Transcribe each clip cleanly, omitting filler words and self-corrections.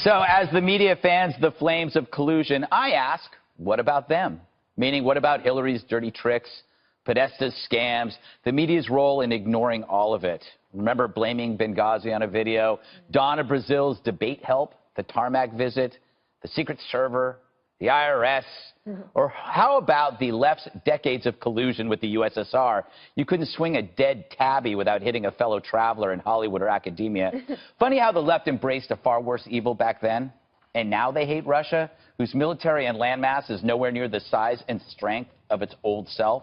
So as the media fans the flames of collusion, I ask, what about them? Meaning, what about Hillary's dirty tricks, Podesta's scams, the media's role in ignoring all of it? Remember blaming Benghazi on a video, Donna Brazil's debate help, the tarmac visit, the secret server, the IRS, or how about the left's decades of collusion with the USSR? You couldn't swing a dead tabby without hitting a fellow traveler in Hollywood or academia. Funny how the left embraced a far worse evil back then, and now they hate Russia, whose military and landmass is nowhere near the size and strength of its old self.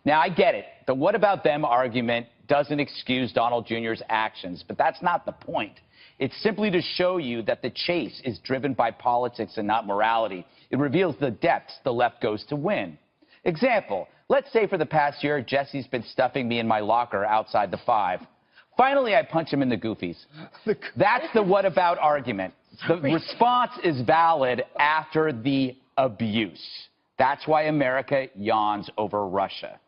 Now, I get it. The what about them argument doesn't excuse Donald Jr.'s actions, but that's not the point. It's simply to show you that the chase is driven by politics and not morality. It reveals the depths the left goes to win. Example, let's say for the past year, Jesse's been stuffing me in my locker outside the 5. Finally, I punch him in the goofies. That's the what about argument. The response is valid after the abuse. That's why America yawns over Russia.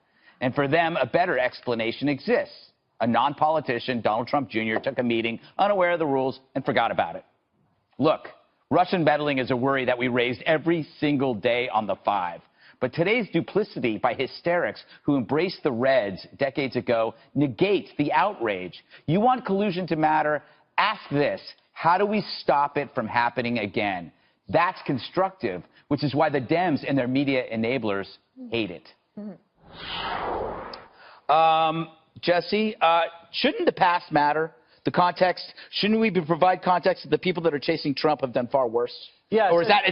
And for them, a better explanation exists. A non-politician, Donald Trump Jr., took a meeting, unaware of the rules, and forgot about it. Look, Russian meddling is a worry that we raised every single day on the 5. But today's duplicity by hysterics who embraced the Reds decades ago negates the outrage. You want collusion to matter? Ask this. How do we stop it from happening again? That's constructive, which is why the Dems and their media enablers hate it. Jesse, shouldn't the past matter? The context? Shouldn't we provide context that the people that are chasing Trump have done far worse? Yeah. Or is that,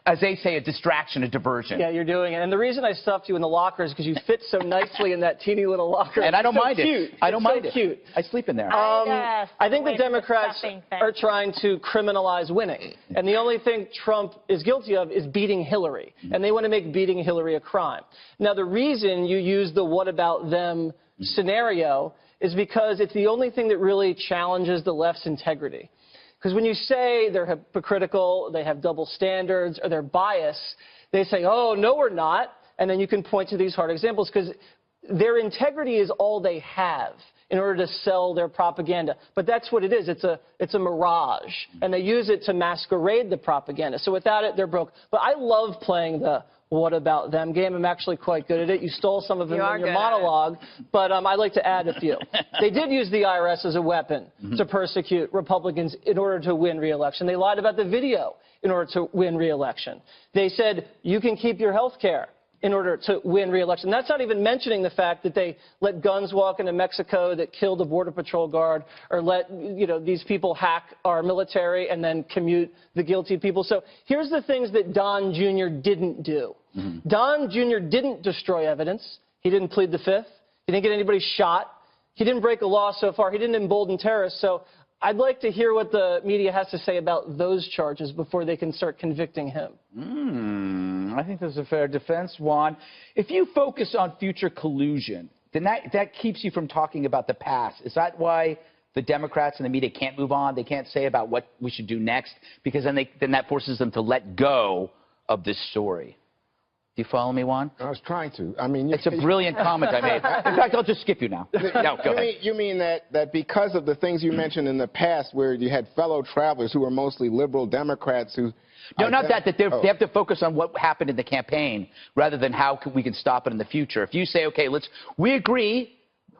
as they say, a distraction, a diversion? Yeah, you're doing it. And the reason I stuffed you in the locker is because you fit so nicely in that teeny little locker. And I don't mind it. I don't mind it. Cute. I sleep in there. I think the Democrats are trying to criminalize winning. And the only thing Trump is guilty of is beating Hillary. And they want to make beating Hillary a crime. Now, the reason you use the what about them scenario is because it's the only thing that really challenges the left's integrity. Because when you say they're hypocritical, they have double standards, or they're biased, they say, oh, no, we're not. And then you can point to these hard examples because their integrity is all they have in order to sell their propaganda. But that's what it is. It's a mirage. And they use it to masquerade the propaganda. So without it, they're broke. But I love playing the what about them game. I'm actually quite good at it. You stole some of them in your monologue, but I'd like to add a few. They did use the IRS as a weapon to persecute Republicans in order to win re-election. They lied about the video in order to win re-election. They said you can keep your health care in order to win re-election. That's not even mentioning the fact that they let guns walk into Mexico that killed a Border Patrol guard, or let these people hack our military and then commute the guilty people. So here's the things that Don Jr. didn't do. Don Jr. didn't destroy evidence. He didn't plead the Fifth. He didn't get anybody shot. He didn't break a law so far. He didn't embolden terrorists. So I'd like to hear what the media has to say about those charges before they can start convicting him. I think that's a fair defense, Juan. If you focus on future collusion, then that keeps you from talking about the past. Is that why the Democrats and the media can't move on? They can't say about what we should do next? Because then that forces them to let go of this story. Do you follow me, Juan? I was trying to. I mean, it's a brilliant comment I made. In fact, I'll just skip you now. No, go ahead. You mean that because of the things you mentioned in the past, where you had fellow travelers who were mostly liberal Democrats who... No, not that. They have to focus on what happened in the campaign rather than how we can stop it in the future. If you say, okay, we agree.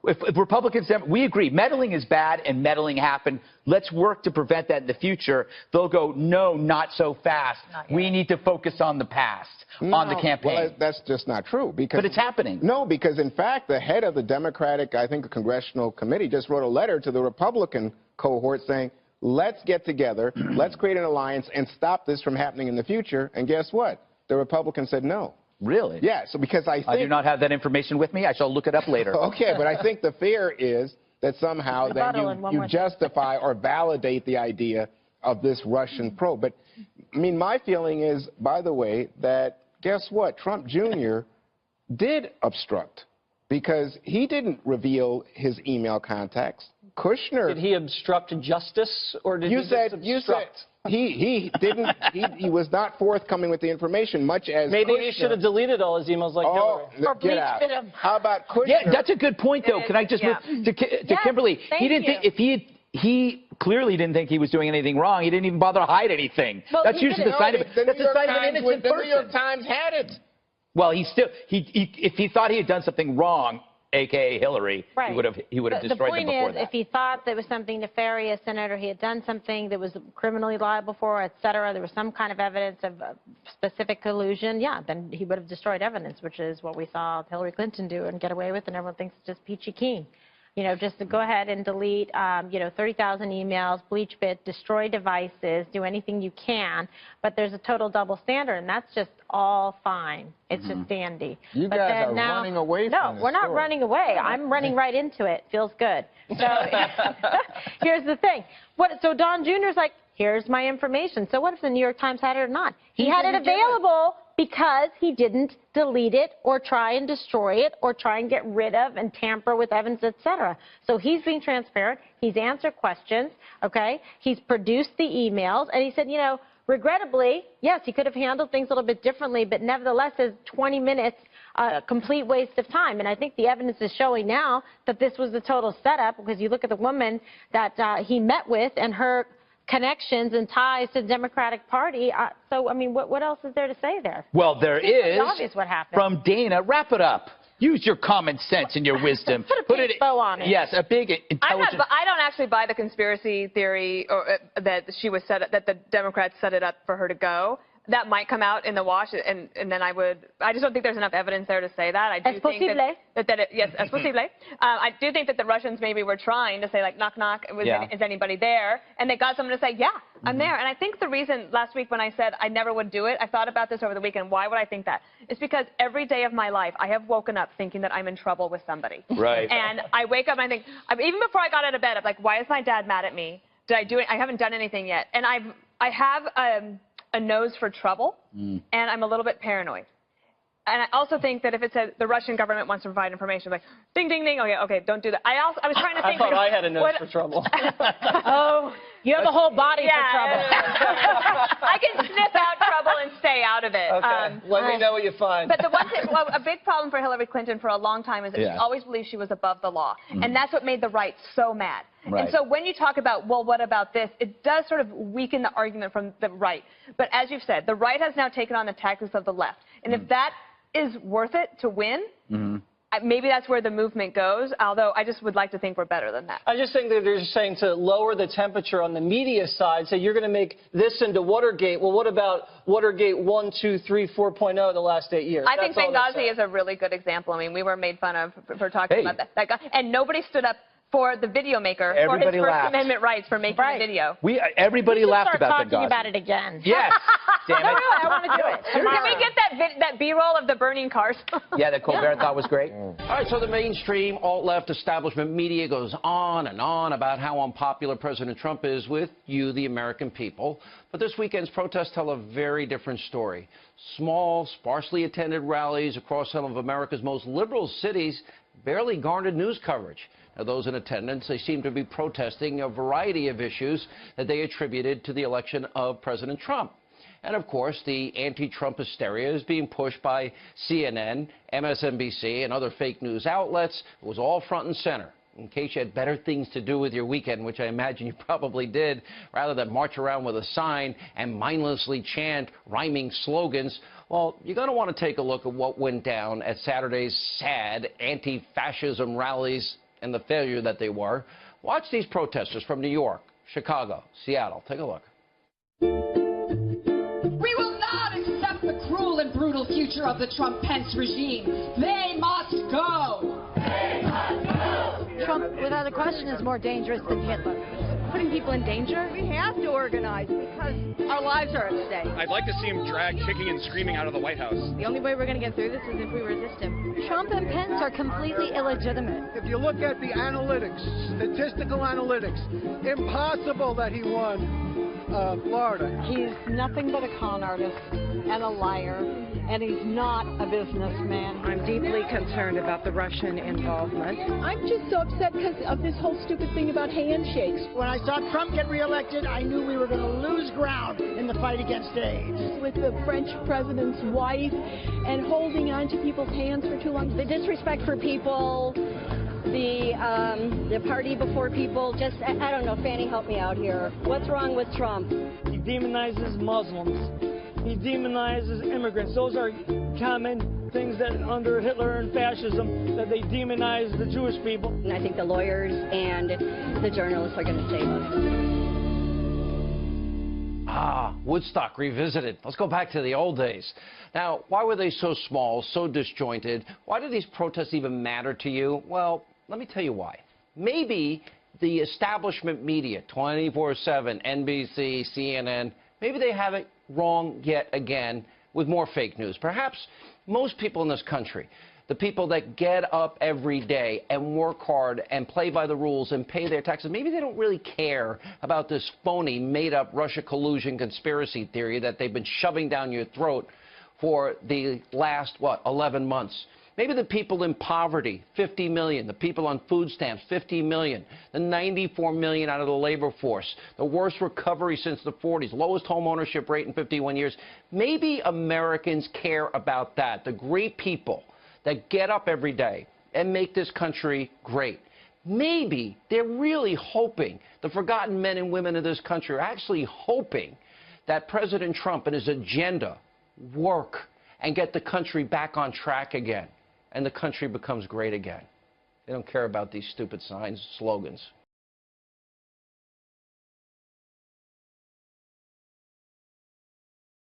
If Republicans, we agree, meddling is bad and meddling happened. Let's work to prevent that in the future. They'll go, no, not so fast. We need to focus on the past, on the campaign. Well, that's just not true. But it's happening. No, because in fact, the head of the Democratic, I think, the Congressional Committee just wrote a letter to the Republican cohort saying, let's get together, let's create an alliance and stop this from happening in the future. And guess what? The Republicans said no. Really? Yeah, so because I do not have that information with me. I shall look it up later. Okay, but I think the fear is that somehow then you justify or validate the idea of this Russian probe. But, I mean, my feeling is, by the way, that guess what? Trump Jr. did obstruct because he didn't reveal his email contacts. Kushner... Did he obstruct justice, or did he just obstruct? He didn't. He was not forthcoming with the information, much as maybe Kushner. He should have deleted all his emails like Hillary. Or get out. How about Kushner? Yeah, that's a good point, though. Can I just move to Kimberly? Thank he didn't you. think he clearly didn't think he was doing anything wrong. He didn't even bother to hide anything. Well, that's usually the sign of an innocent person. The New York Times had it. Well, if he thought he had done something wrong, a.k.a. Hillary, right. he would have destroyed them before that. The point is, if he thought there was something nefarious in it or he had done something that was criminally liable for, et cetera, there was some kind of evidence of specific collusion, yeah, then he would have destroyed evidence, which is what we saw Hillary Clinton do and get away with, and everyone thinks it's just peachy keen. You know, just to go ahead and delete, 30,000 emails, bleach bit, destroy devices, do anything you can. But there's a total double standard, and that's just all fine. It's just dandy. You guys are running away from this. No, we're not running away. I'm running right into it. Feels good. So here's the thing. So Don Jr.'s like, here's my information. So what if the New York Times had it or not? He had it available because he didn't delete it or try and destroy it or try and get rid of and tamper with evidence, et cetera. So he's being transparent. He's answered questions, okay? He's produced the emails, and he said, regrettably, yes, he could have handled things a little bit differently, but nevertheless, it's 20 minutes, complete waste of time. And I think the evidence is showing now that this was a total setup, because you look at the woman that he met with and her connections and ties to the Democratic Party. So, I mean, what else is there to say there? Well, there is. It's obvious what happened. From Dana. Wrap it up. Use your common sense and your wisdom. Put a big bow on it. Yes, a big intelligent. I don't actually buy the conspiracy theory that that the Democrats set it up for her to go. That might come out in the wash, and then I just don't think there's enough evidence there to say that. I do think yes, es posible. I do think that the Russians maybe were trying to say, like, knock, knock, is anybody there? And they got someone to say, yeah, I'm there. And I think the reason last week when I said I never would do it, I thought about this over the weekend. Why would I think that? It's because every day of my life, I have woken up thinking that I'm in trouble with somebody. Right. And I wake up and I think, even before I got out of bed, I'm like, why is my dad mad at me? Did I do it? I haven't done anything yet. And I have a nose for trouble, and I'm a little bit paranoid. And I also think that if it said the Russian government wants to provide information, like, ding, ding, ding, okay, don't do that. I was trying to think. I thought I had a nose for trouble. Oh, you have a whole body for trouble. I can sniff out trouble and stay out of it. Okay, let me know what you find. But the one thing, a big problem for Hillary Clinton for a long time is that she always believed she was above the law. And that's what made the right so mad. Right. And so when you talk about, well, what about this, it does sort of weaken the argument from the right. But as you've said, the right has now taken on the tactics of the left. And if that is worth it to win, maybe that's where the movement goes, although I just would like to think we're better than that. I just think that they're just saying to lower the temperature on the media side, say you're going to make this into Watergate. Well, what about Watergate 1, 2, 3, 4.0 the last 8 years? I think Benghazi is a really good example. I mean, we were made fun of for talking about that guy, and nobody stood up for the video maker for his First Amendment rights for making a video. Everybody laughed about Benghazi. Talking about it again. Yes. Damn it. No, really, I want to do it. Can we get that B-roll of the burning cars? Yeah, that Colbert thought was great. All right, so the mainstream alt-left establishment media goes on and on about how unpopular President Trump is with you, the American people. But this weekend's protests tell a very different story. Small, sparsely attended rallies across some of America's most liberal cities barely garnered news coverage. Now, those in attendance, they seem to be protesting a variety of issues that they attributed to the election of President Trump. And, of course, the anti-Trump hysteria is being pushed by CNN, MSNBC, and other fake news outlets. It was all front and center. In case you had better things to do with your weekend, which I imagine you probably did, rather than march around with a sign and mindlessly chant rhyming slogans, well, you're going to want to take a look at what went down at Saturday's sad anti-fascism rallies and the failure that they were. Watch these protesters from New York, Chicago, Seattle. Take a look. We will not accept the cruel and brutal future of the Trump-Pence regime. They must go. They must go. Trump, without a question, is more dangerous than Hitler. Putting people in danger? We have to organize because our lives are at stake. I'd like to see him dragged kicking and screaming out of the White House. The only way we're going to get through this is if we resist him. Trump and Pence are completely illegitimate. If you look at the analytics, statistical analytics, impossible that he won Florida. He's nothing but a con artist and a liar, and he's not a businessman. I'm deeply concerned about the Russian involvement. I'm just so upset because of this whole stupid thing about handshakes. When I saw Trump get reelected, I knew we were going to lose ground in the fight against AIDS. With the French president's wife and holding on to people's hands for too long. The disrespect for people the party before people. Just, I don't know, Fanny, help me out here. What's wrong with Trump? He demonizes Muslims. He demonizes immigrants. Those are common things that under Hitler and fascism, that they demonize the Jewish people. And I think the lawyers and the journalists are going to save us. Ah, Woodstock revisited. Let's go back to the old days. Now, why were they so small, so disjointed? Why do these protests even matter to you? Well, let me tell you why. Maybe the establishment media, 24/7, NBC, CNN, maybe they have it wrong yet again with more fake news. Perhaps most people in this country, the people that get up every day and work hard and play by the rules and pay their taxes, maybe they don't really care about this phony, made-up Russia collusion conspiracy theory that they've been shoving down your throat for the last, 11 months. Maybe the people in poverty, 50 million. The people on food stamps, 50 million. The 94 million out of the labor force. The worst recovery since the 40s. Lowest home ownership rate in 51 years. Maybe Americans care about that. The great people that get up every day and make this country great. Maybe they're really hoping, the forgotten men and women of this country are actually hoping that President Trump and his agenda work and get the country back on track again. And the country becomes great again. They don't care about these stupid signs, slogans.